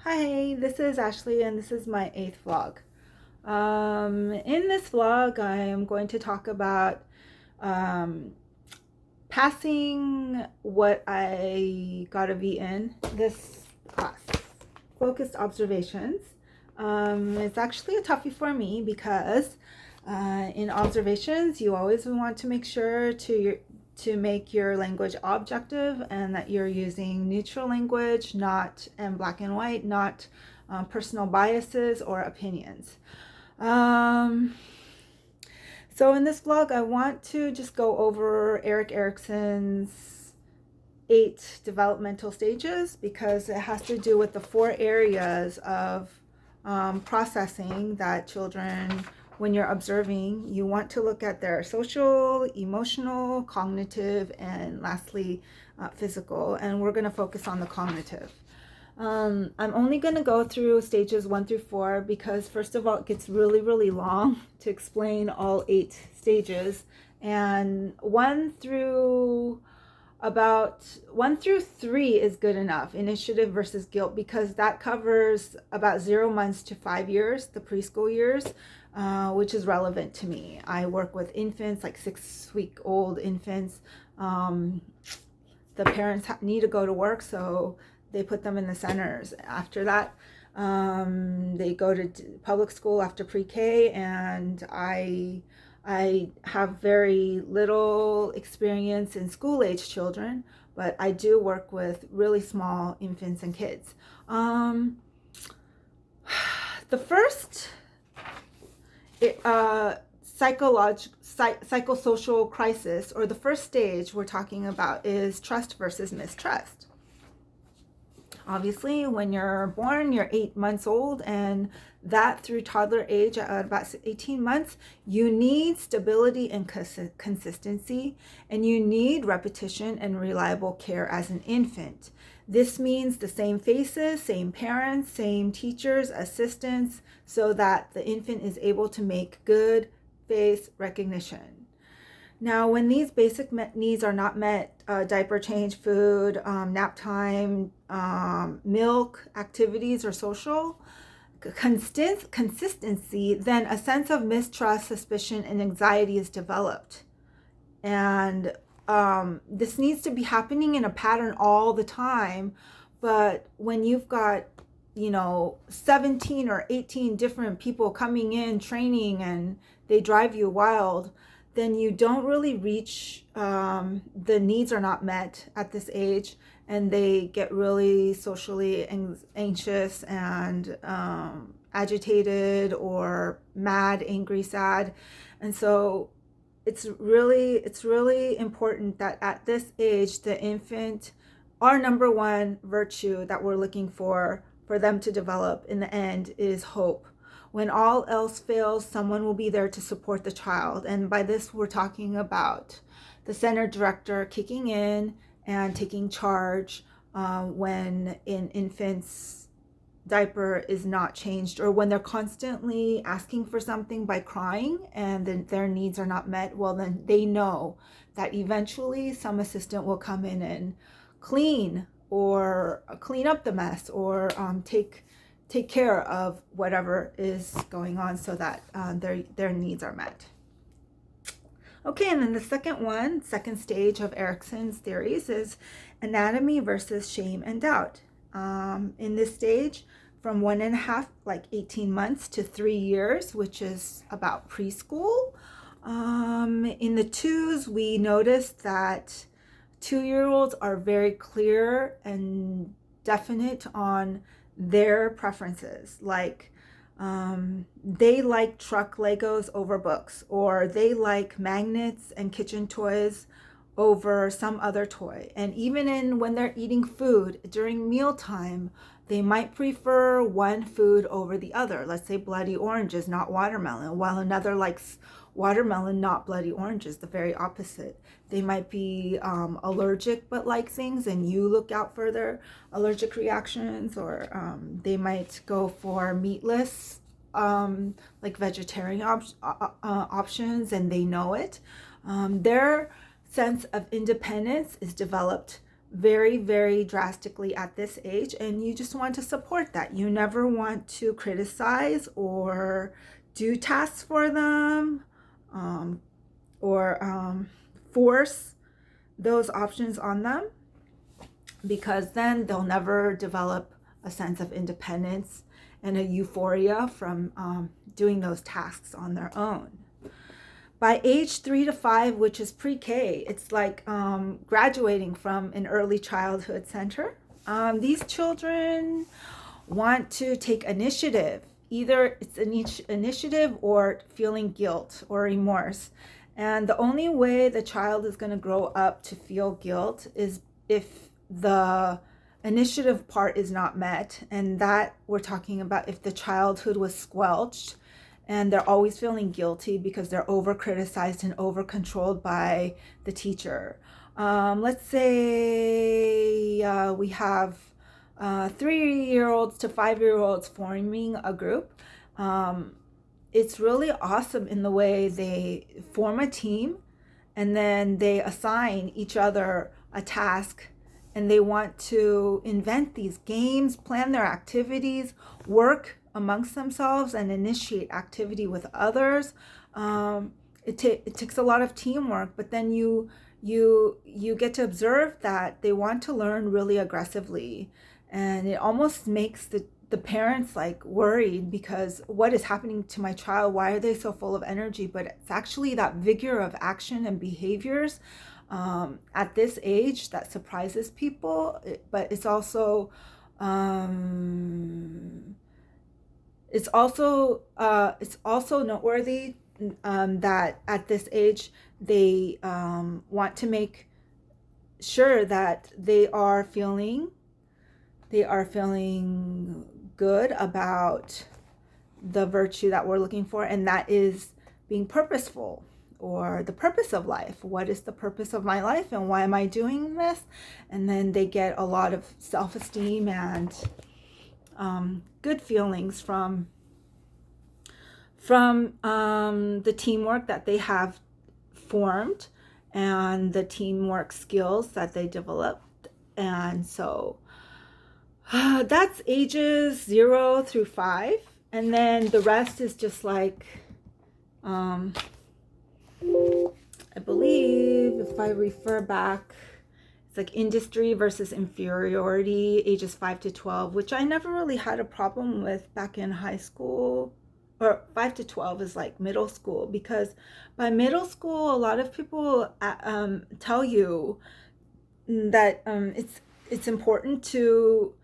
Hi, this is Ashley and this is my 8th vlog. In this vlog, I am going to talk about um, passing what I got a V in this class. Focused observations. It's actually a toughie for me because in observations, you always want to make sure to make your language objective and that you're using neutral language, not and black and white, not personal biases or opinions. Um, so in this vlog, I want to just go over Eriksen's 8 developmental stages because it has to do with the 4 areas of processing that children, when you're observing, you want to look at their social, emotional, cognitive, and lastly, physical. And we're going to focus on the cognitive. I'm only going to go through stages 1 through 4 because first of all, it gets really, really long to explain all 8 stages. And 1 through 3 is good enough, initiative versus guilt, because that covers about 0 months to 5 years, the preschool years, which is relevant to me. I work with infants, like 6-week-old infants. The parents need to go to work, so they put them in the centers. After that, they go to public school after pre-K, and I have very little experience in school-age children, but I do work with really small infants and kids. The first psychosocial crisis, or the first stage we're talking about, is trust versus mistrust. Obviously, when you're born, you're 8 months old, and that through toddler age at about 18 months, you need stability and consistency, and you need repetition and reliable care as an infant. This means the same faces, same parents, same teachers, assistants, so that the infant is able to make good face recognition. Now, when these basic needs are not met, diaper change, food, nap time, milk, activities, or social consistency, then a sense of mistrust, suspicion, and anxiety is developed. And this needs to be happening in a pattern all the time. But when you've got 17 or 18 different people coming in training and they drive you wild, then you don't really reach, the needs are not met at this age, and they get really socially anxious and agitated or mad, angry, sad. And so it's really important that at this age, the infant, our number one virtue that we're looking for them to develop in the end is hope. When all else fails, someone will be there to support the child. And by this, we're talking about the center director kicking in and taking charge when an infant's diaper is not changed, or when they're constantly asking for something by crying and then their needs are not met. Well, then they know that eventually some assistant will come in and clean up the mess, or take care of whatever is going on, so that their needs are met. Okay, and then the second stage of Eriksen's theories is anatomy versus shame and doubt. In this stage, from 1.5, like 18 months, to 3 years, which is about preschool. In the 2s, we noticed that 2-year-olds are very clear and definite on their preferences. Like, they like truck Legos over books, or they like magnets and kitchen toys over some other toy. And even when they're eating food during mealtime, they might prefer one food over the other. Let's say bloody oranges, not watermelon, while another likes watermelon, not bloody oranges, the very opposite. They might be allergic but like things, and you look out for their allergic reactions, or they might go for meatless, like vegetarian options, and they know it. Their sense of independence is developed very, very drastically at this age, and you just want to support that. You never want to criticize or do tasks for them, or force those options on them, because then they'll never develop a sense of independence and a euphoria from doing those tasks on their own. By age 3 to 5, which is pre-K, it's like graduating from an early childhood center. These children want to take initiative. Either it's an initiative or feeling guilt or remorse. And the only way the child is going to grow up to feel guilt is if the initiative part is not met. And that we're talking about if the childhood was squelched and they're always feeling guilty because they're over criticized and over controlled by the teacher. Let's say we have 3-year-olds to 5-year-olds forming a group. It's really awesome in the way they form a team, and then they assign each other a task, and they want to invent these games, plan their activities, work amongst themselves, and initiate activity with others. It takes a lot of teamwork, but then you get to observe that they want to learn really aggressively, and it almost makes the parents like worried, because what is happening to my child? Why are they so full of energy? But it's actually that vigor of action and behaviors at this age that surprises people. But it's also noteworthy that at this age they want to make sure that they are feeling good about the virtue that we're looking for, and that is being purposeful, or the purpose of life. What is the purpose of my life, and why am I doing this? And then they get a lot of self-esteem and good feelings from the teamwork that they have formed and the teamwork skills that they developed. And so that's ages 0 through 5. And then the rest is just like, I believe if I refer back, it's like industry versus inferiority, ages 5 to 12, which I never really had a problem with back in high school. Or 5 to 12 is like middle school, because by middle school, a lot of people tell you that it's important to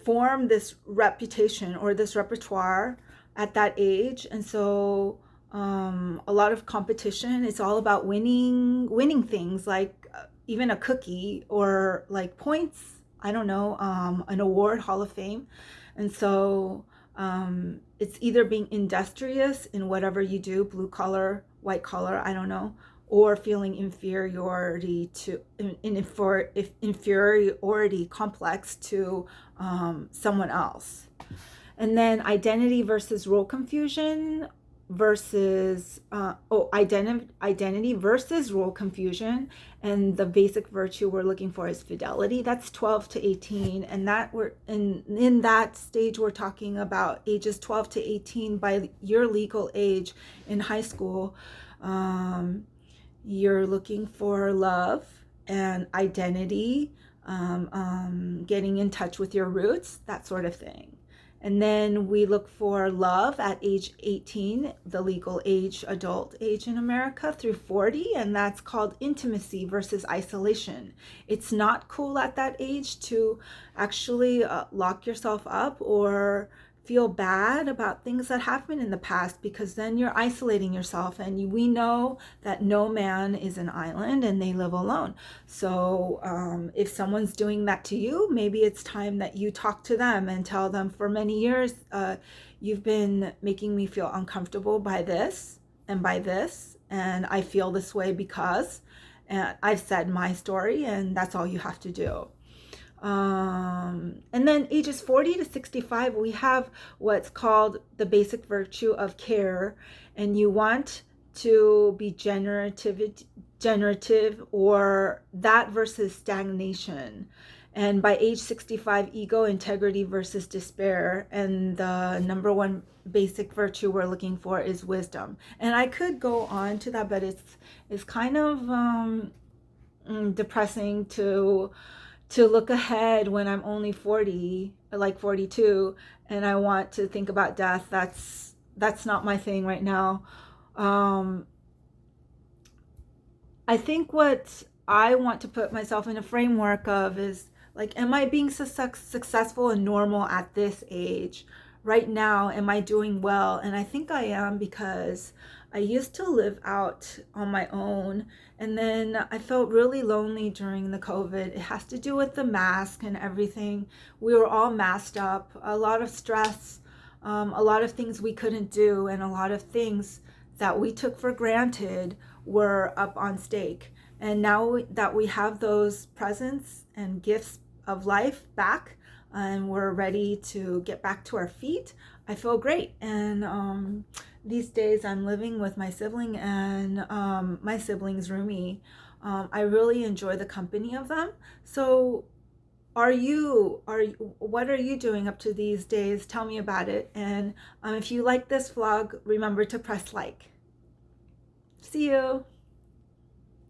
form this reputation or this repertoire at that age. And so a lot of competition, it's all about winning things, like even a cookie or like points, I don't know, an award, Hall of Fame. And so it's either being industrious in whatever you do, blue collar, white collar, I don't know, or feeling inferiority complex to someone else. And then identity versus role confusion versus identity versus role confusion. And the basic virtue we're looking for is fidelity. That's 12 to 18, and that we're in that stage we're talking about ages 12 to 18. By your legal age in high school, you're looking for love and identity, getting in touch with your roots, that sort of thing. And then we look for love at age 18, the legal age, adult age in America, through 40, and that's called intimacy versus isolation. It's not cool at that age to actually lock yourself up or feel bad about things that happened in the past, because then you're isolating yourself, and we know that no man is an island and they live alone. So if someone's doing that to you, maybe it's time that you talk to them and tell them, for many years you've been making me feel uncomfortable by this and by this, and I feel this way because, and I've said my story, and that's all you have to do. And then ages 40 to 65, we have what's called the basic virtue of care, and you want to be generative, or that versus stagnation. And by age 65, ego, integrity versus despair. And the number one basic virtue we're looking for is wisdom. And I could go on to that, but it's kind of depressing to look ahead when I'm only 40, like 42, and I want to think about death. That's not my thing right now. I think what I want to put myself in a framework of is like, am I being successful and normal at this age? Right now, am I doing well? And I think I am, because I used to live out on my own, and then I felt really lonely during the COVID. It has to do with the mask and everything. We were all masked up, a lot of stress, a lot of things we couldn't do, and a lot of things that we took for granted were up on stake. And now that we have those presents and gifts of life back, and we're ready to get back to our feet, I feel great. And these days I'm living with my sibling and my sibling's roomie. I really enjoy the company of them. So what are you doing up to these days? Tell me about it. And if you like this vlog, remember to press like. See you.